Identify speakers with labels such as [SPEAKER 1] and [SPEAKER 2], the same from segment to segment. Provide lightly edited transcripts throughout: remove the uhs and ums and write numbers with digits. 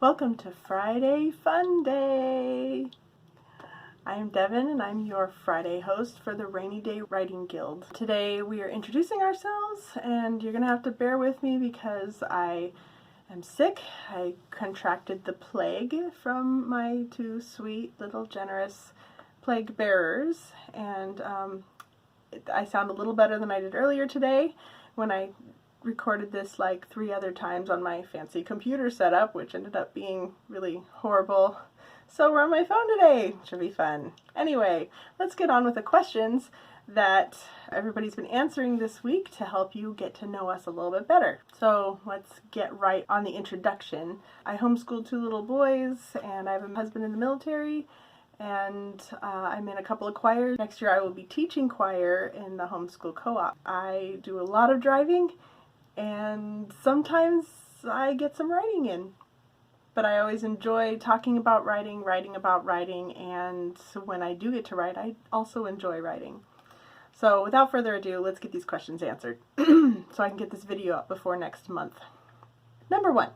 [SPEAKER 1] Welcome to Friday Fun Day! I'm Devon and I'm your Friday host for the Rainy Day Writing Guild. Today we are introducing ourselves and you're going to have to bear with me because I am sick. I contracted the plague from my two sweet little generous plague bearers, and I sound a little better than I did earlier today when I recorded this like 3 other times on my fancy computer setup, which ended up being really horrible. So we're on my phone today. Should be fun. Anyway, let's get on with the questions that everybody's been answering this week to help you get to know us a little bit better. So let's get right on the introduction. I homeschool 2 little boys and I have a husband in the military, and I'm in a couple of choirs. Next year I will be teaching choir in the homeschool co-op. I do a lot of driving and sometimes I get some writing in. But I always enjoy talking about writing, writing about writing, and when I do get to write, I also enjoy writing. So without further ado, let's get these questions answered so I can get this video up before next month. Number 1,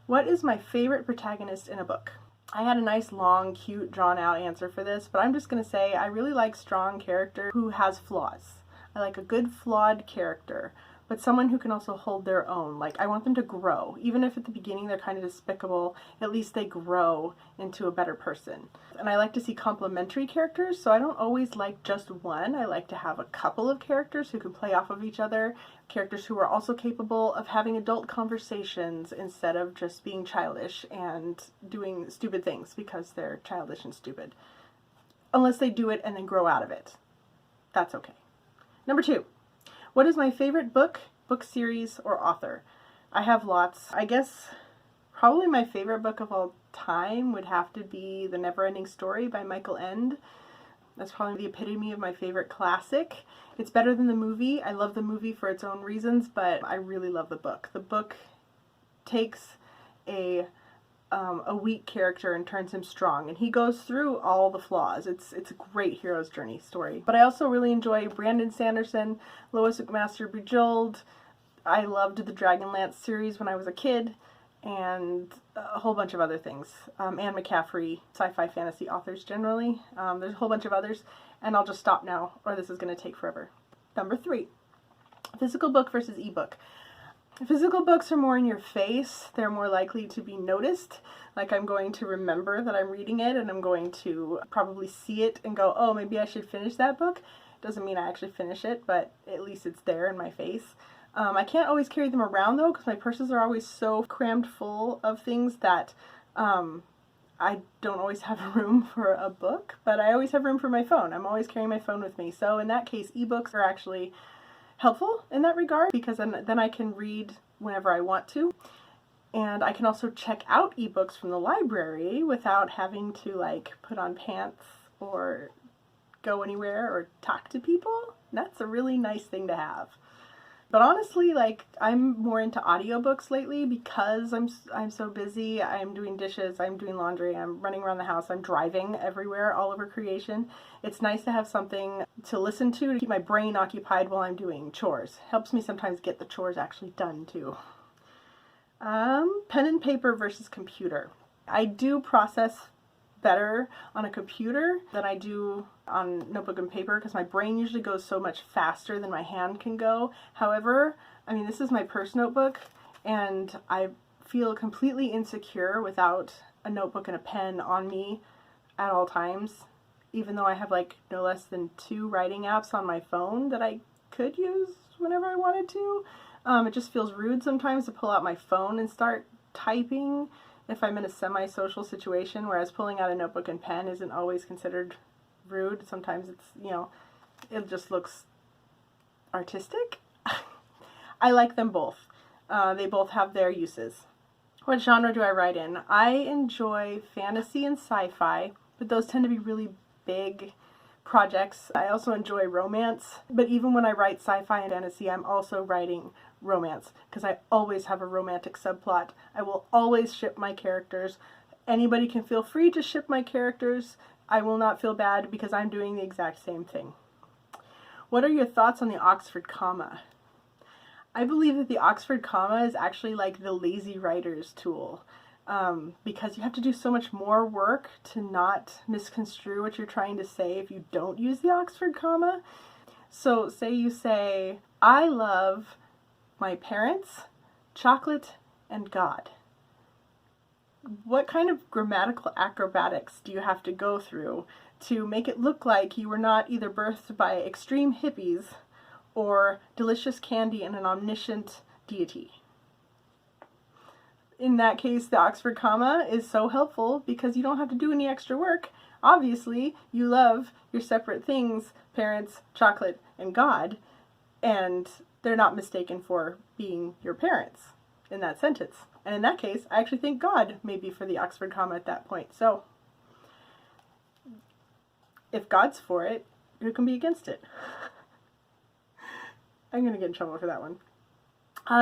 [SPEAKER 1] what is my favorite protagonist in a book? I had a nice, long, cute, drawn-out answer for this, but I'm just going to say I really like strong character who has flaws. I like a good, flawed character, but someone who can also hold their own. Like, I want them to grow. Even if at the beginning they're kind of despicable, at least they grow into a better person. And I like to see complementary characters, so I don't always like just one. I like to have a couple of characters who can play off of each other, characters who are also capable of having adult conversations instead of just being childish and doing stupid things because they're childish and stupid. Unless they do it and then grow out of it. That's okay. Number 2. What is my favorite book series, or author? I have lots. I guess probably my favorite book of all time would have to be The Neverending Story by Michael Ende. That's probably the epitome of my favorite classic. It's better than the movie. I love the movie for its own reasons, but I really love the book. The book takes a weak character and turns him strong, and he goes through all the flaws. It's a great hero's journey story. But I also really enjoy Brandon Sanderson, Lois McMaster Bujold. I loved the Dragonlance series when I was a kid, and a whole bunch of other things. Anne McCaffrey, sci-fi fantasy authors generally. There's a whole bunch of others, and I'll just stop now or this is going to take forever. Number 3, physical book versus ebook. Physical books are more in your face. They're more likely to be noticed. Like, I'm going to remember that I'm reading it, and I'm going to probably see it and go, oh, maybe I should finish that book. Doesn't mean I actually finish it, but at least it's there in my face. I can't always carry them around, though, because my purses are always so crammed full of things that I don't always have room for a book, but I always have room for my phone. I'm always carrying my phone with me. So in that case, ebooks are actually helpful in that regard, because then I can read whenever I want to, and I can also check out ebooks from the library without having to like put on pants or go anywhere or talk to people. That's a really nice thing to have. But honestly, like, I'm more into audiobooks lately because I'm so busy. I'm doing dishes, I'm doing laundry, I'm running around the house, I'm driving everywhere, all over creation. It's nice to have something to listen to keep my brain occupied while I'm doing chores. Helps me sometimes get the chores actually done too. Pen and paper versus computer. I do process better on a computer than I do on notebook and paper because my brain usually goes so much faster than my hand can go. However, I mean, this is my purse notebook, and I feel completely insecure without a notebook and a pen on me at all times, even though I have like no less than 2 writing apps on my phone that I could use whenever I wanted to. It just feels rude sometimes to pull out my phone and start typing if I'm in a semi-social situation, whereas pulling out a notebook and pen isn't always considered rude. Sometimes it's, you know, it just looks artistic. I like them both. They both have their uses. What genre do I write in? I enjoy fantasy and sci-fi, but those tend to be really big projects. I also enjoy romance, but even when I write sci-fi and fantasy, I'm also writing romance because I always have a romantic subplot. I will always ship my characters. Anybody can feel free to ship my characters. I will not feel bad because I'm doing the exact same thing. What are your thoughts on the Oxford comma? I believe that the Oxford comma is actually like the lazy writer's tool. because you have to do so much more work to not misconstrue what you're trying to say if you don't use the Oxford comma. So say you say, I love my parents, chocolate, and God. What kind of grammatical acrobatics do you have to go through to make it look like you were not either birthed by extreme hippies or delicious candy and an omniscient deity? In that case, the Oxford comma is so helpful because you don't have to do any extra work. Obviously, you love your separate things, parents, chocolate, and God, and they're not mistaken for being your parents in that sentence. And in that case, I actually think God may be for the Oxford comma at that point. So, if God's for it, who can be against it? I'm going to get in trouble for that one.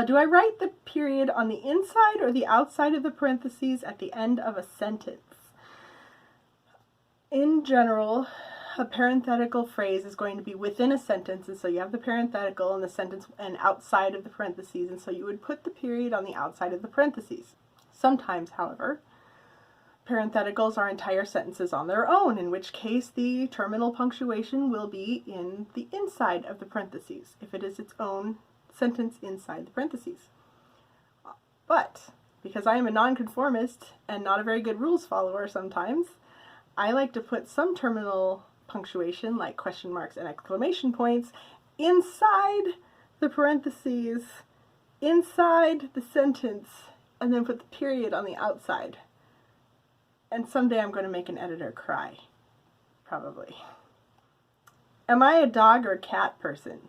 [SPEAKER 1] Do I write the period on the inside or the outside of the parentheses at the end of a sentence? In general, a parenthetical phrase is going to be within a sentence, and so you have the parenthetical and the sentence and outside of the parentheses, and so you would put the period on the outside of the parentheses. Sometimes, however, parentheticals are entire sentences on their own, in which case the terminal punctuation will be in the inside of the parentheses, if it is its own sentence inside the parentheses. But, because I am a nonconformist and not a very good rules follower sometimes, I like to put some terminal punctuation, like question marks and exclamation points, inside the parentheses, inside the sentence, and then put the period on the outside. And someday I'm going to make an editor cry. Probably. Am I a dog or a cat person?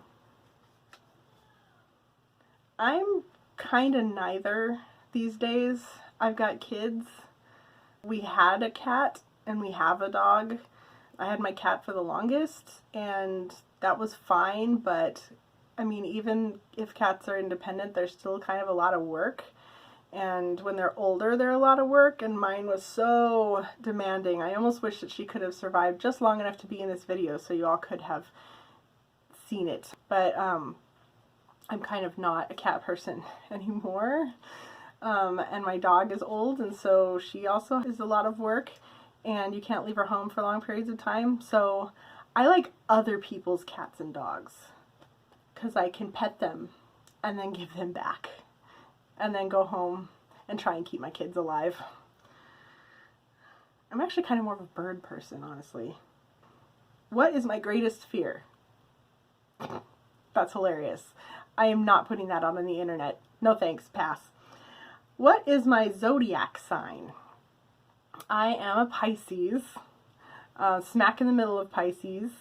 [SPEAKER 1] I'm kind of neither these days. I've got kids. We had a cat and we have a dog. I had my cat for the longest and that was fine, but I mean, even if cats are independent, they're still kind of a lot of work. And when they're older, they're a lot of work, and mine was so demanding. I almost wish that she could have survived just long enough to be in this video so you all could have seen it. But I'm kind of not a cat person anymore. And my dog is old, and so she also is a lot of work, and you can't leave her home for long periods of time. So I like other people's cats and dogs because I can pet them and then give them back and then go home and try and keep my kids alive. I'm actually kind of more of a bird person, honestly. What is my greatest fear? That's hilarious. I am not putting that on the internet. No thanks, pass. What is my zodiac sign? I am a Pisces, smack in the middle of Pisces,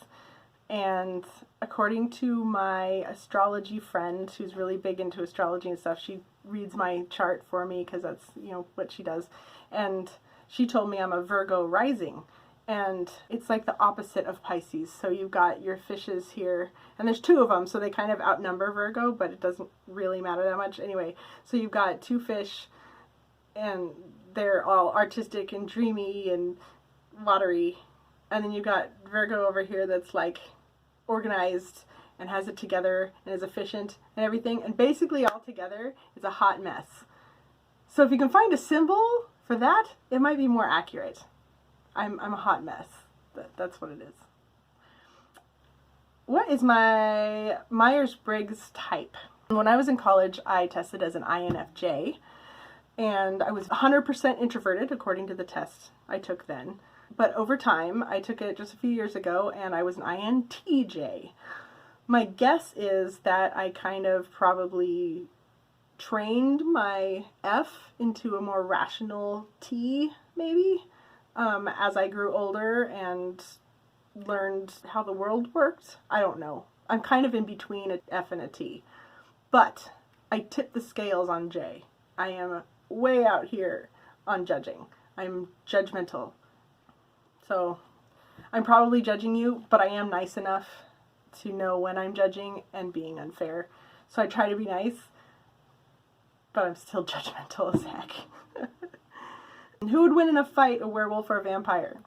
[SPEAKER 1] and according to my astrology friend, who's really big into astrology and stuff, she reads my chart for me because that's, you know, what she does, and she told me I'm a Virgo rising, and it's like the opposite of Pisces. So you've got your fishes here, and there's two of them, so they kind of outnumber Virgo, but it doesn't really matter that much anyway. So you've got two fish, and they're all artistic and dreamy and watery, and then you've got Virgo over here that's like organized and has it together and is efficient and everything, and basically all together is a hot mess. So if you can find a symbol for that, it might be more accurate. I'm a hot mess. That's what it is. What is my Myers-Briggs type? When I was in college, I tested as an INFJ, and I was 100% introverted according to the test I took then. But over time, I took it just a few years ago, and I was an INTJ. My guess is that I kind of probably trained my F into a more rational T, maybe, as I grew older and learned how the world worked. I don't know. I'm kind of in between an F and a T. But I tip the scales on J. I am way out here on judging. I'm judgmental. So I'm probably judging you, but I am nice enough to know when I'm judging and being unfair. So I try to be nice, but I'm still judgmental as heck. Who would win in a fight, a werewolf or a vampire?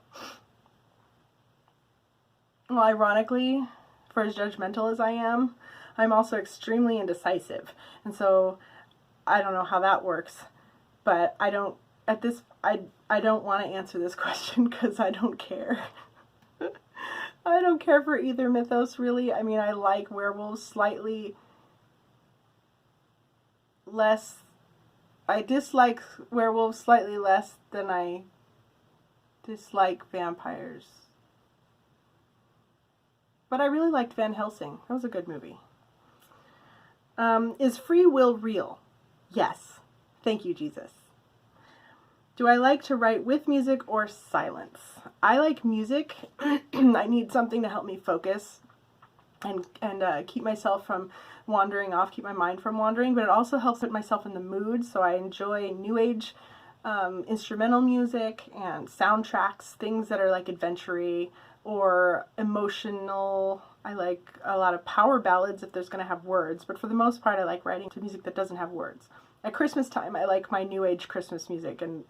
[SPEAKER 1] Well, ironically, for as judgmental as I am, I'm also extremely indecisive. And so I don't know how that works, but I don't at this, I don't want to answer this question because I don't care. I don't care for either mythos, really. I mean, I like werewolves slightly less. I dislike werewolves slightly less than I dislike vampires. But I really liked Van Helsing. That was a good movie. Is free will real? Yes. Thank you, Jesus. Do I like to write with music or silence? I like music. I need something to help me focus and keep myself from wandering off, keep my mind from wandering, but it also helps put myself in the mood, so I enjoy new age instrumental music and soundtracks, things that are like adventure-y or emotional. I like a lot of power ballads if there's going to have words, but for the most part I like writing to music that doesn't have words. At Christmas time, I like my new age Christmas music and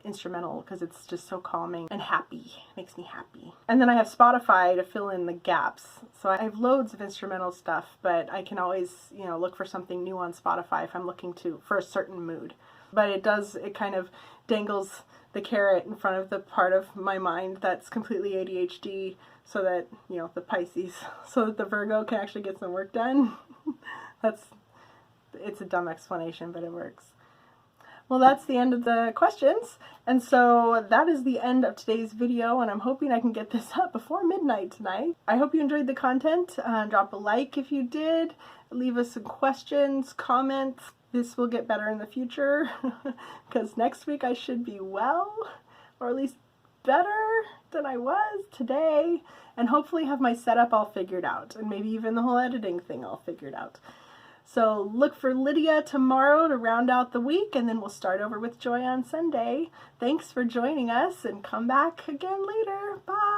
[SPEAKER 1] instrumental because it's just so calming and happy. It makes me happy. And then I have Spotify to fill in the gaps. So I have loads of instrumental stuff, but I can always, you know, look for something new on Spotify if I'm looking for a certain mood. But it kind of dangles the carrot in front of the part of my mind that's completely ADHD so that, you know, the Pisces, so that the Virgo can actually get some work done. It's a dumb explanation, but it works. Well, that's the end of the questions, and so that is the end of today's video, and I'm hoping I can get this up before midnight tonight. I hope you enjoyed the content. Drop a like if you did. Leave us some questions, comments. This will get better in the future, because next week I should be well, or at least better than I was today, and hopefully have my setup all figured out, and maybe even the whole editing thing all figured out. So look for Lydia tomorrow to round out the week, and then we'll start over with Joy on Sunday. Thanks for joining us, and come back again later. Bye!